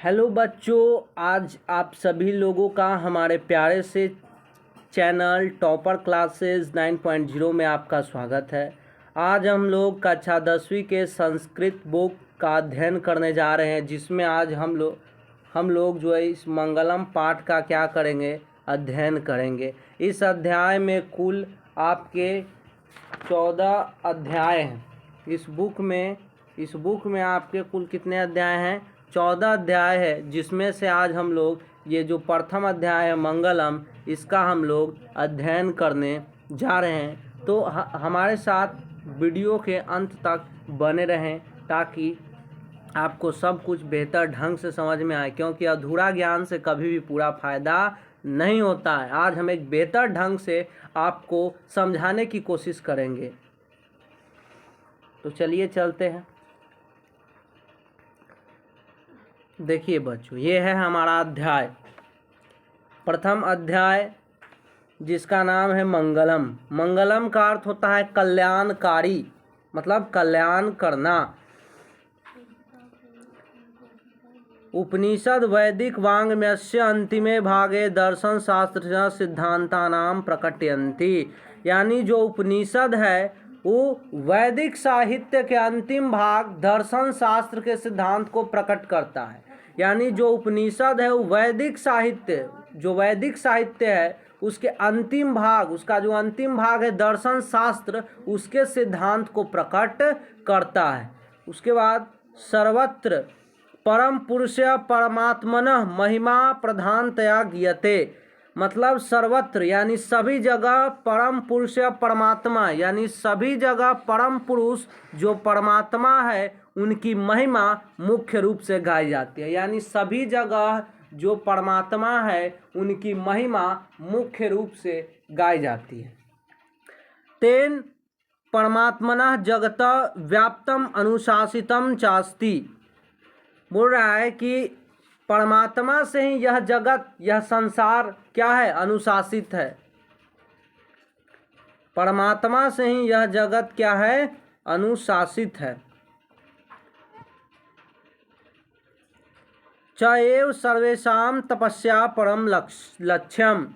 Hello बच्चों, आज आप सभी लोगों का हमारे प्यारे से चैनल टॉपर क्लासेस 9.0 में आपका स्वागत है। आज हम लोग कक्षा 10वीं के संस्कृत बुक का अध्ययन करने जा रहे हैं, जिसमें आज हम लोग जो है इस मंगलम पाठ का क्या करेंगे, अध्ययन करेंगे। इस अध्याय में कुल आपके 14 अध्याय हैं। इस बुक में आपके कुल कितने अध्याय हैं? 14 अध्याय है, जिसमें से आज हम लोग ये जो प्रथम अध्याय है मंगलम, इसका हम लोग अध्ययन करने जा रहे हैं। तो हमारे साथ वीडियो के अंत तक बने रहें ताकि आपको सब कुछ बेहतर ढंग से समझ में आए, क्योंकि अधूरा ज्ञान से कभी भी पूरा फायदा नहीं होता है। आज हम एक बेहतर ढंग से आपको समझाने की कोशिश करेंगे। तो चलिए चलते हैं। देखिए बच्चों, ये है हमारा अध्याय, प्रथम अध्याय, जिसका नाम है मंगलम। मंगलम का अर्थ होता है कल्याणकारी, मतलब कल्याण करना। उपनिषद वैदिक वाङ्मयस्य अंतिमे भागे दर्शन शास्त्र सिद्धांतानां प्रकटयन्ति। यानी जो उपनिषद है वो वैदिक साहित्य के अंतिम भाग दर्शन शास्त्र के सिद्धांत को प्रकट करता है। यानी जो उपनिषद है वो वैदिक साहित्य है, उसके अंतिम भाग, उसका जो अंतिम भाग है दर्शन शास्त्र, उसके सिद्धांत को प्रकट करता है। उसके बाद सर्वत्र परम पुरुष परमात्मनः महिमा प्रधानतया ज्ञायते, मतलब सर्वत्र यानी सभी जगह परम पुरुष परमात्मा, यानी सभी जगह परम पुरुष जो परमात्मा है उनकी महिमा मुख्य रूप से गाई जाती है। यानी सभी जगह जो परमात्मा है उनकी महिमा मुख्य रूप से गाई जाती है। तेन परमात्मनः जगत व्याप्तम अनुशासितम चास्ति, बोल रहा है कि परमात्मा से ही यह जगत, यह संसार क्या है? अनुशासित है। परमात्मा से ही यह जगत क्या है? अनुशासित है। च एव सर्वेषां तपस्या परम लक्ष्यम,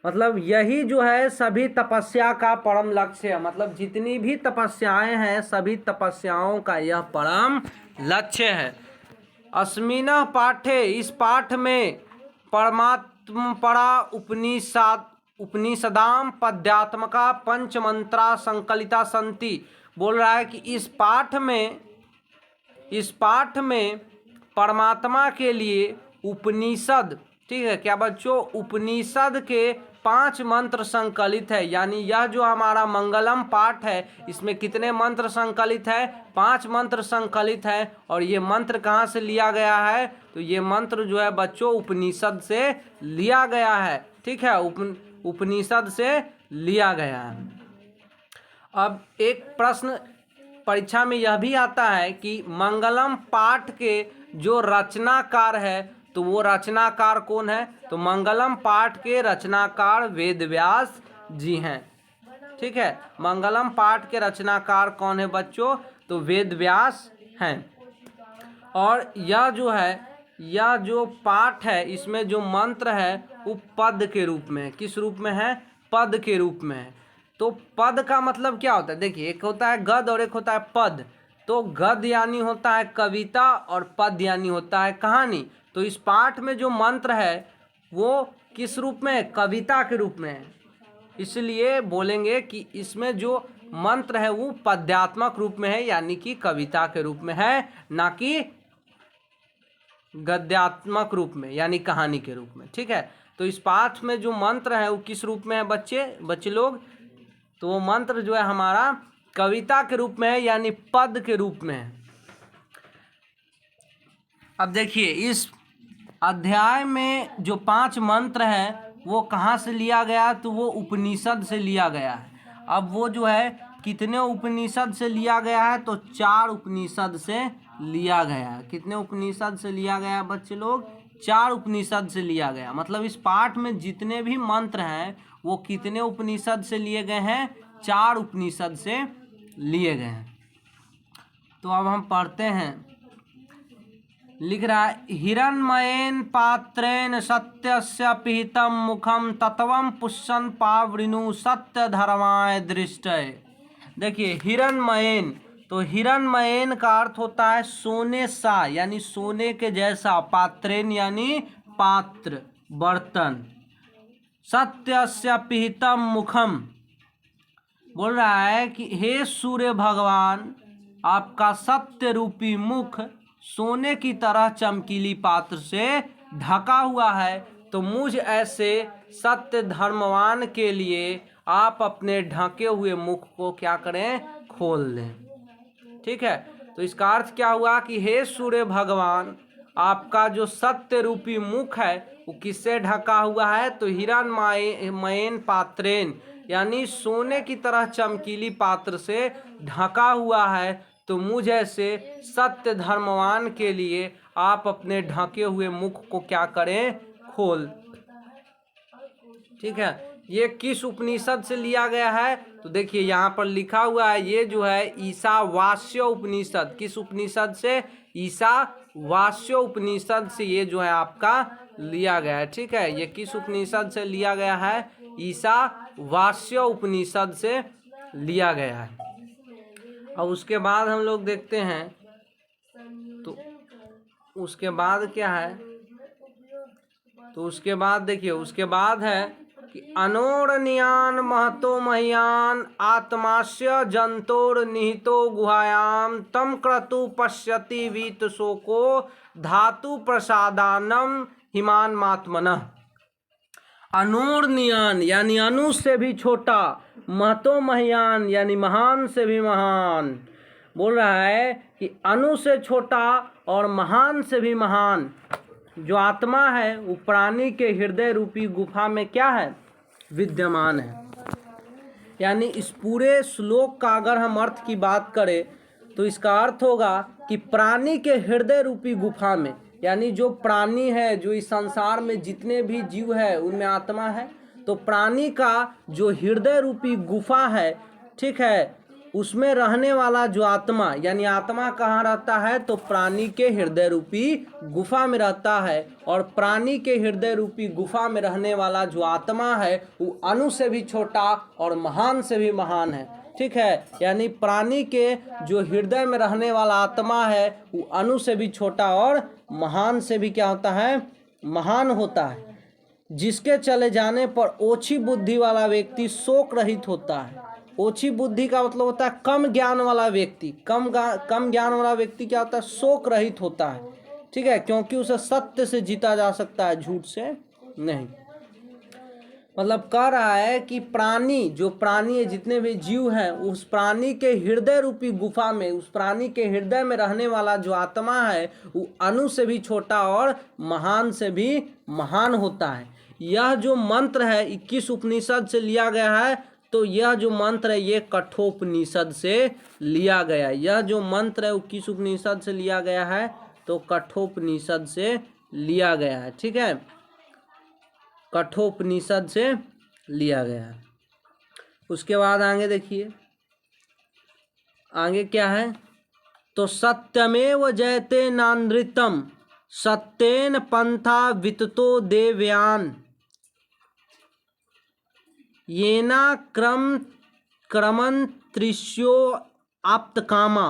मतलब यही जो है सभी तपस्या का परम लक्ष्य है। मतलब जितनी भी तपस्याएं हैं सभी तपस्याओं का यह परम लक्ष्य है। अस्मिनः पाठे, इस पाठ में परमात्मपरा उपनिषदाम पद्यात्मका पंचमंत्रा संकलिता संति, बोल रहा है कि इस पाठ में परमात्मा के लिए उपनिषद, ठीक है क्या बच्चों, उपनिषद के 5 मंत्र संकलित है। यानी यह जो हमारा मंगलम पाठ है इसमें कितने मंत्र संकलित है? 5 मंत्र संकलित है। और ये मंत्र कहाँ से लिया गया है? तो ये मंत्र जो है बच्चों उपनिषद से लिया गया है, ठीक है, उपनिषद से लिया गया है। अब एक प्रश्न परीक्षा में यह भी आता है कि मंगलम पाठ के जो रचनाकार है तो वो रचनाकार कौन है? तो मंगलम पाठ के रचनाकार वेदव्यास जी हैं, ठीक है। मंगलम पाठ के रचनाकार कौन है बच्चों? तो वेदव्यास हैं। और यह जो पाठ है इसमें जो मंत्र है वो पद के रूप में है। किस रूप में है? पद के रूप में है। तो पद का मतलब क्या होता है? देखिए, एक होता है गद्य और एक होता है पद। तो गद्य यानी होता है कविता और पद यानी होता है कहानी। तो इस पाठ में जो मंत्र है वो किस रूप में है? कविता के रूप में है। इसलिए बोलेंगे कि इसमें जो मंत्र है वो पद्यात्मक रूप में है, यानी कि कविता के रूप में है, ना कि गद्यात्मक रूप में यानी कहानी के रूप में, ठीक है। तो इस पाठ में जो मंत्र है वो किस रूप में है बच्चे लोग? तो वो मंत्र जो है हमारा कविता के रूप में है, यानी पद के रूप में है। अब देखिए, इस अध्याय में जो 5 मंत्र है वो कहाँ से लिया गया? तो वो उपनिषद से लिया गया है। अब वो जो है कितने उपनिषद से लिया गया है? तो 4 उपनिषद से लिया गया है। कितने उपनिषद से लिया गया बच्चे लोग? 4 उपनिषद से लिया गया। मतलब इस पाठ में जितने भी मंत्र हैं वो कितने उपनिषद से लिए गए हैं? 4 उपनिषद से लिए गए हैं। तो अब हम पढ़ते हैं लिख रहा है हिरण्मयेन पात्रेण सत्यस्य पिहितं मुखम तत्वं पुष्यन् पावृणु सत्य धर्माय दृष्टये। देखिए हिरण्मयेन, तो हिरण्मयेन का अर्थ होता है सोने सा यानी सोने के जैसा, पात्रेन यानी पात्र बर्तन, सत्यस्य पिहितं मुखम बोल रहा है कि हे सूर्य भगवान आपका सत्य रूपी मुख सोने की तरह चमकीली पात्र से ढका हुआ है, तो मुझ ऐसे सत्य धर्मवान के लिए आप अपने ढके हुए मुख को क्या करें, खोल दें। ठीक है, तो इसका अर्थ क्या हुआ कि हे सूर्य भगवान आपका जो सत्य रूपी मुख है वो किससे ढका हुआ है, तो हिरण्मयेन पात्रेन यानी सोने की तरह चमकीली पात्र से ढका हुआ है, तो मुझ ऐसे सत्य धर्मवान के लिए आप अपने ढके हुए मुख को क्या करें, खोल। ठीक है, ये किस उपनिषद से लिया गया है, तो देखिए यहाँ पर लिखा हुआ है ये जो है ईशावास्य उपनिषद। किस उपनिषद से, ईशावास्य उपनिषद से ये जो है आपका लिया गया है। ठीक है, ये किस उपनिषद से लिया गया है, ईशावास्य उपनिषद से लिया गया है। और उसके बाद हम लोग देखते हैं, तो उसके बाद क्या है, तो उसके बाद देखिए उसके बाद है कि अनोरणीयान महतो मह्यान आत्मास्य जंतोर निहितो गुहायाम तम क्रतु पश्यति वीत शोको धातु प्रसादानम हिमान मात्मनः। अनोरणीयान यानी अनु से भी छोटा, महतो मह्यान यानी महान से भी महान। बोल रहा है कि अनु से छोटा और महान से भी महान जो आत्मा है वो प्राणी के हृदय रूपी गुफा में क्या है, विद्यमान है। यानी इस पूरे श्लोक का अगर हम अर्थ की बात करें तो इसका अर्थ होगा कि प्राणी के हृदय रूपी गुफा में, यानी जो प्राणी है, जो इस संसार में जितने भी जीव है उनमें आत्मा है, तो प्राणी का जो हृदय रूपी गुफा है, ठीक है, उसमें रहने वाला जो आत्मा, यानी आत्मा कहाँ रहता है, तो प्राणी के हृदय रूपी गुफा में रहता है। और प्राणी के हृदय रूपी गुफा में रहने वाला जो आत्मा है वो अणु से भी छोटा और महान से भी महान है। ठीक है, यानी प्राणी के जो हृदय में रहने वाला आत्मा है वो अणु से भी छोटा और महान से भी क्या होता है, महान होता है। जिसके चले जाने पर ओछी बुद्धि वाला व्यक्ति शोक रहित होता है। ओछी बुद्धि का मतलब होता है कम ज्ञान वाला व्यक्ति, कम ज्ञान वाला व्यक्ति क्या होता है, शोक रहित होता है। ठीक है, क्योंकि उसे सत्य से जीता जा सकता है, झूठ से नहीं। मतलब कह रहा है कि प्राणी, जो प्राणी है, जितने भी जीव हैं, उस प्राणी के हृदय रूपी गुफा में, उस प्राणी के हृदय में रहने वाला जो आत्मा है वो अणु से भी छोटा और महान से भी महान होता है। यह जो मंत्र है 21 उपनिषद से लिया गया है, तो यह जो मंत्र है ये कठोपनिषद से लिया गया है। यह जो मंत्र है वो किस उपनिषद से लिया गया है, तो कठोपनिषद से लिया गया है। ठीक है, कठोपनिषद से लिया गया है। उसके बाद आगे देखिए, आगे क्या है, तो सत्यमेव जयते नानृतम सत्येन पंथा विततो देवयान येना क्रमं त्रिस्यो आप्तकामा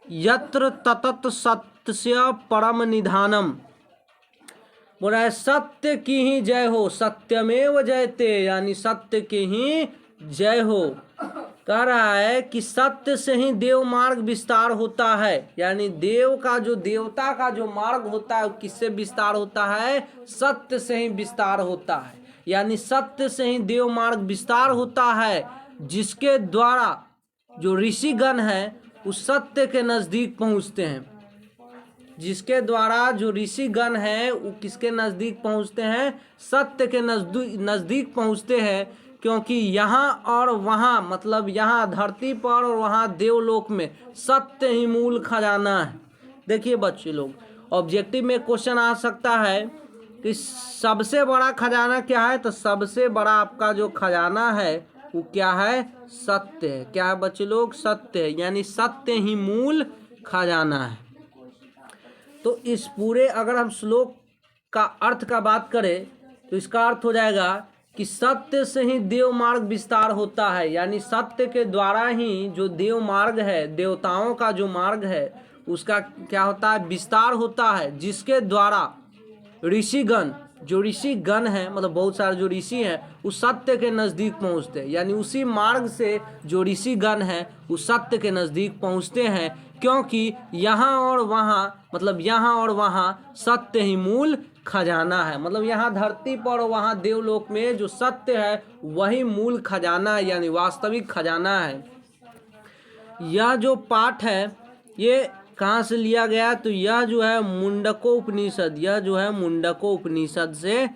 यत्र ततत सत्य परम निधानम। बोला है सत्य की ही जय हो, सत्यमेव जयते यानी सत्य की ही जय हो। कह रहा है कि सत्य से ही देव मार्ग विस्तार होता है, यानी देव का जो, देवता का जो मार्ग होता है वो किससे विस्तार होता है, सत्य से ही विस्तार होता है। यानी सत्य से ही देव मार्ग विस्तार होता है, जिसके द्वारा जो ऋषिगण हैं उस सत्य के नज़दीक पहुँचते हैं। जिसके द्वारा जो ऋषिगण हैं वो किसके नज़दीक पहुँचते हैं, सत्य के नज़दीक पहुँचते हैं। क्योंकि यहाँ और वहाँ, मतलब यहाँ धरती पर और वहाँ देवलोक में सत्य ही मूल खजाना है। देखिए बच्चे लोग, ऑब्जेक्टिव में क्वेश्चन आ सकता है कि सबसे बड़ा खजाना क्या है, तो सबसे बड़ा आपका जो खजाना है वो क्या है, सत्य है। क्या है बच्चे लोग, सत्य है, यानी सत्य ही मूल खजाना है। तो इस पूरे अगर हम श्लोक का अर्थ का बात करें तो इसका अर्थ हो जाएगा कि सत्य से ही देव मार्ग विस्तार होता है, यानी सत्य के द्वारा ही जो देव मार्ग है, देवताओं का जो मार्ग है उसका क्या होता है, विस्तार होता है, जिसके द्वारा ऋषिगण, जो ऋषिगण हैं मतलब बहुत सारे जो ऋषि हैं उस सत्य के नज़दीक पहुंचते हैं, यानी उसी मार्ग से जो ऋषिगण हैं उस सत्य के नज़दीक पहुंचते हैं, क्योंकि यहाँ और वहाँ मतलब यहाँ और वहाँ सत्य ही मूल खजाना है। मतलब यहाँ धरती पर और वहाँ देवलोक में जो सत्य है वही मूल खजाना है, यानी वास्तविक खजाना है। यह जो पाठ है ये कहाँ से लिया गया, तो यह जो है मुंडको उपनिषद, यह जो है मुंडको उपनिषद से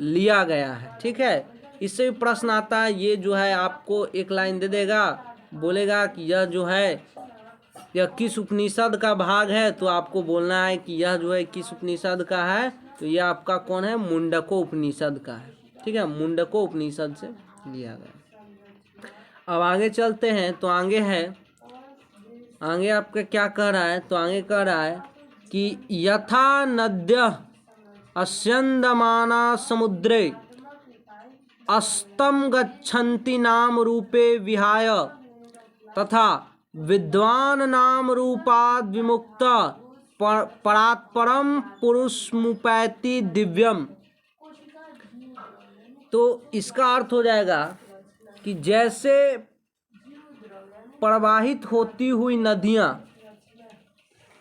लिया गया है। ठीक है, इससे भी प्रश्न आता है, ये जो है आपको एक लाइन दे देगा, बोलेगा कि यह जो है यह किस उपनिषद का भाग है, तो आपको बोलना है कि यह जो है किस उपनिषद का है, तो यह आपका कौन है, मुंडको उपनिषद का है। ठीक है, मुंडको उपनिषद से लिया गया। अब आगे चलते हैं, तो आगे है, आगे आपका क्या कह रहा है, तो आगे कह रहा है कि यथा नद्य अस्यन्दमाना समुद्रे अस्तम गच्छन्ति नाम रूपे विहाय तथा विद्वान नाम रूपाद विमुक्त परात्परम पुरुषमुपैति दिव्यम। तो इसका अर्थ हो जाएगा कि जैसे प्रवाहित होती हुई नदियाँ,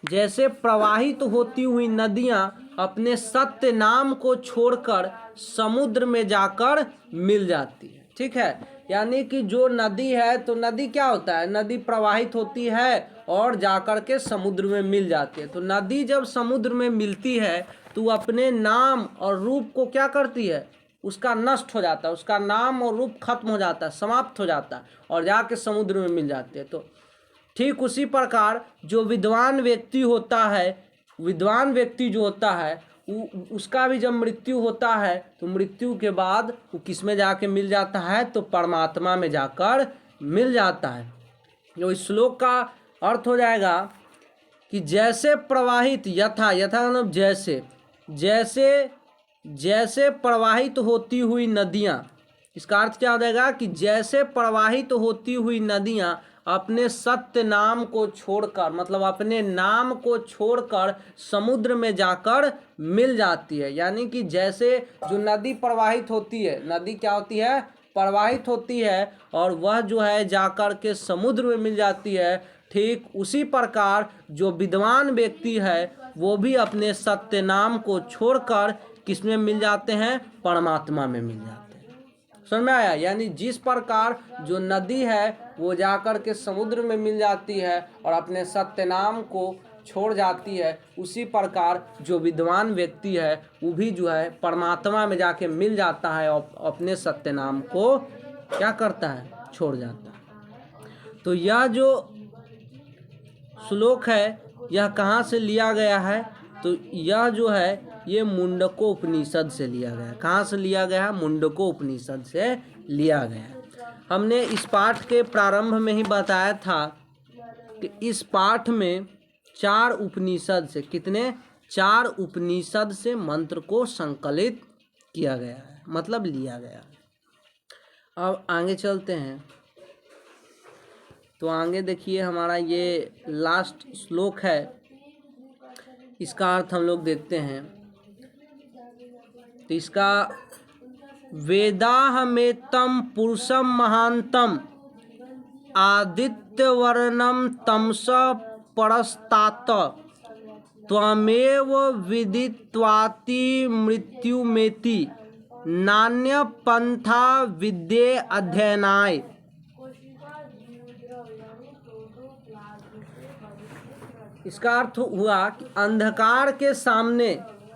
जैसे प्रवाहित होती हुई नदियाँ अपने सत्य नाम को छोड़कर समुद्र में जाकर मिल जाती है। ठीक है, यानी कि जो नदी है, तो नदी क्या होता है, नदी प्रवाहित होती है और जाकर के समुद्र में मिल जाती है। तो नदी जब समुद्र में मिलती है तो वो अपने नाम और रूप को क्या करती है, उसका नष्ट हो जाता है, उसका नाम और रूप खत्म हो जाता है, समाप्त हो जाता है और जाके समुद्र में मिल जाती है। तो ठीक उसी प्रकार जो विद्वान व्यक्ति होता है, विद्वान व्यक्ति जो होता है उसका भी जब मृत्यु होता है तो मृत्यु के बाद वो किस में जाके मिल जाता है, तो परमात्मा में जाकर मिल जाता है। जो इस श्लोक का अर्थ हो जाएगा कि जैसे प्रवाहित, यथा, यथा मतलब जैसे, जैसे जैसे प्रवाहित होती हुई नदियाँ, इसका अर्थ क्या हो जाएगा कि जैसे प्रवाहित होती हुई नदियाँ अपने सत्य नाम को छोड़कर, मतलब अपने नाम को छोड़कर समुद्र में जाकर मिल जाती है। यानी कि जैसे जो नदी प्रवाहित होती है, नदी क्या होती है, प्रवाहित होती है और वह जो है जाकर के समुद्र में मिल जाती है, ठीक उसी प्रकार जो विद्वान व्यक्ति है वो भी अपने सत्य नाम को छोड़कर किस में मिल जाते हैं, परमात्मा में मिल जाते हैं। समझ में आया, यानी जिस प्रकार जो नदी है वो जाकर के समुद्र में मिल जाती है और अपने सत्य नाम को छोड़ जाती है, उसी प्रकार जो विद्वान व्यक्ति है वो भी जो है परमात्मा में जाके मिल जाता है और अपने सत्य नाम को क्या करता है, छोड़ जाता है। तो यह जो श्लोक है यह कहाँ से लिया गया है, तो यह जो है ये मुंडको उपनिषद से लिया गया। कहाँ से लिया गया, मुंडको उपनिषद से लिया गया। हमने इस पाठ के प्रारंभ में ही बताया था कि इस पाठ में 4 उपनिषद से, कितने, 4 उपनिषद से मंत्र को संकलित किया गया है, मतलब लिया गया। अब आगे चलते हैं, तो आगे देखिए हमारा ये लास्ट श्लोक है, इसका अर्थ हम लोग देखते हैं। तो इसका वेदाहमेतम पुरुषम महांतम आदित्यवर्णम तमस परस्तात त्वमेव विदित्वाति मृत्युमेति नान्य पंथा विद्ये अध्ययनाय। इसका अर्थ हुआ कि अंधकार के सामने,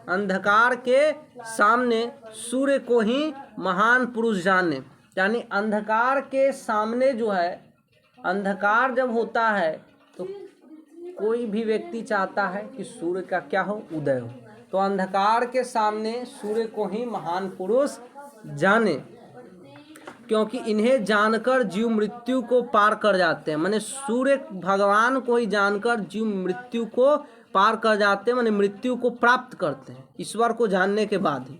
अंधकार के सामने सूर्य को ही महान पुरुष जाने। यानी अंधकार के सामने जो है, अंधकार जब होता है तो कोई भी व्यक्ति चाहता है कि सूर्य का क्या हो, उदय हो। तो अंधकार के सामने सूर्य को ही महान पुरुष जाने, क्योंकि इन्हें जानकर जीव मृत्यु को पार कर जाते हैं। माने सूर्य भगवान को ही जानकर जीव मृत्यु को पार कर जाते हैं, माने मृत्यु को प्राप्त करते हैं ईश्वर को जानने के बाद ही,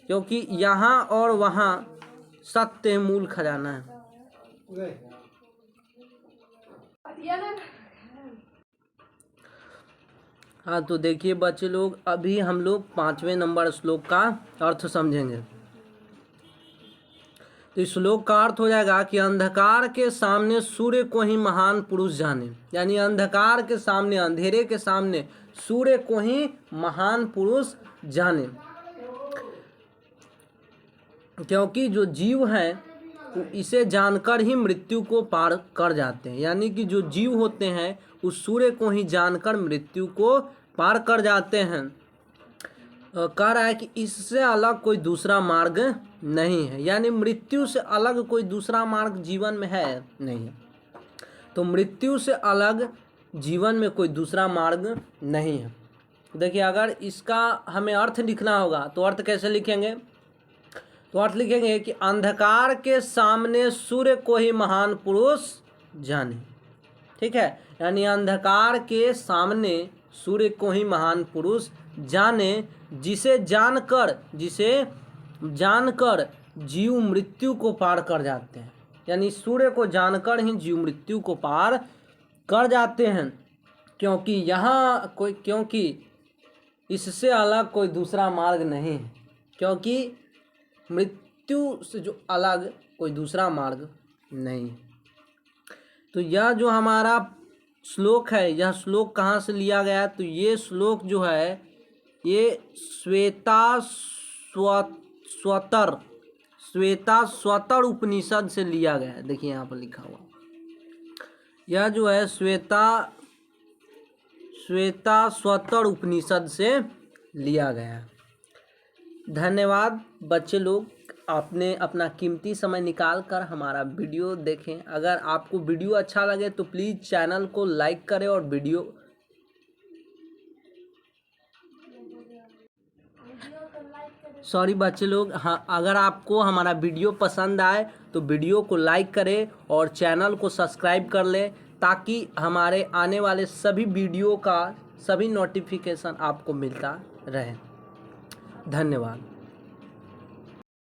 क्योंकि यहाँ और वहाँ सत्य मूल खजाना है। हाँ, तो देखिए बच्चे लोग, अभी हम लोग 5वें नंबर श्लोक का अर्थ समझेंगे। तो इस श्लोक का अर्थ हो जाएगा कि अंधकार के सामने सूर्य को ही महान पुरुष जाने, यानी अंधकार के सामने, अंधेरे के सामने सूर्य को ही महान पुरुष जाने, क्योंकि जो जीव हैं वो इसे जानकर ही मृत्यु को पार कर जाते हैं। यानी कि जो जीव होते हैं उस सूर्य को ही जानकर मृत्यु को पार कर जाते हैं। कह रहा है कि इससे अलग कोई दूसरा मार्ग नहीं है, यानी मृत्यु से अलग कोई दूसरा मार्ग जीवन में है नहीं है। तो मृत्यु से अलग जीवन में कोई दूसरा मार्ग नहीं है। देखिए, अगर इसका हमें अर्थ लिखना होगा तो अर्थ कैसे लिखेंगे? तो अर्थ लिखेंगे कि अंधकार के सामने सूर्य को ही महान पुरुष जाने। ठीक है, यानी अंधकार के सामने सूर्य को ही महान पुरुष जाने, जिसे जानकर जीव मृत्यु को पार कर जाते हैं। यानी सूर्य को जानकर ही जीव मृत्यु को पार कर जाते हैं, क्योंकि इससे अलग कोई दूसरा मार्ग नहीं है, क्योंकि मृत्यु से जो अलग कोई दूसरा मार्ग नहीं। तो यह जो हमारा श्लोक है, यह श्लोक कहाँ से लिया गया? तो ये श्लोक जो है ये श्वेता उपनिषद से लिया गया है। देखिए यहाँ पर लिखा हुआ, यह जो है श्वेता उपनिषद से लिया गया है। धन्यवाद बच्चे लोग, आपने अपना कीमती समय निकाल कर हमारा वीडियो देखें। अगर आपको वीडियो अच्छा लगे तो प्लीज़ चैनल को लाइक करें और वीडियो सॉरी बच्चे लोग, हाँ, अगर आपको हमारा वीडियो पसंद आए तो वीडियो को लाइक करें और चैनल को सब्सक्राइब कर लें, ताकि हमारे आने वाले सभी वीडियो का सभी नोटिफिकेशन आपको मिलता रहे। धन्यवाद।